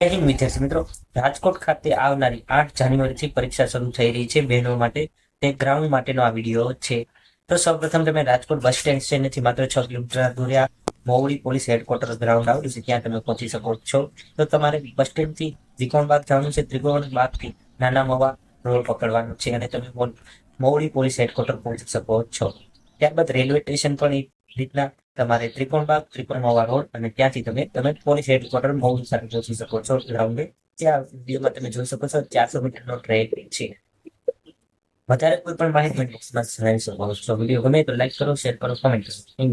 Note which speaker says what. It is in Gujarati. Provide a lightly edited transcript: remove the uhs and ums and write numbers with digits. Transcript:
Speaker 1: વિદ્યાર્થી મિત્રો, રાજકોટ ખાતે આવનારી 8 જાન્યુઆરીથી પરીક્ષા શરૂ થઈ રહી છે બહેનો માટે. તે ગ્રાઉન્ડ માટેનો આ વિડીયો છે. તો સૌપ્રથમ તમે રાજકોટ બસ સ્ટેન્ડ સ્ટેશનથી માત્ર 6 કિલોમીટર દૂર મોવડી પોલીસ હેડક્વાર્ટર ગ્રાઉન્ડ આવેલું છે, ત્યાં તમે પહોંચી શકો છો. તો તમારે બસ સ્ટેન્ડથી ત્રિકોણબાગ જવાનું છે. ત્રિકોણબાગથી નાના મવા રોડ પકડવાનો છે અને તમે મોવડી પોલીસ હેડક્વાર્ટર પહોંચી શકો છો. ત્યારબાદ રેલવે સ્ટેશન પણ એક રીતના તમારે ત્રિકોણબાગ, ત્રિકોણમવા રોડ અને ત્યાંથી તમે પોલીસ હેડક્વાર્ટર મોવડી સાથે પહોંચી શકો છો ગ્રાઉન્ડે. ત્યાં વિડીયોમાં તમે જોઈ શકો છો 400 મીટરનો ટ્રેક છે. વધારે કોઈ પણ માહિતી બોક્સમાં જણાવી શકો છો. વિડીયો ગમે તો લાઈક કરો, શેર કરો, કમેન્ટ કરો.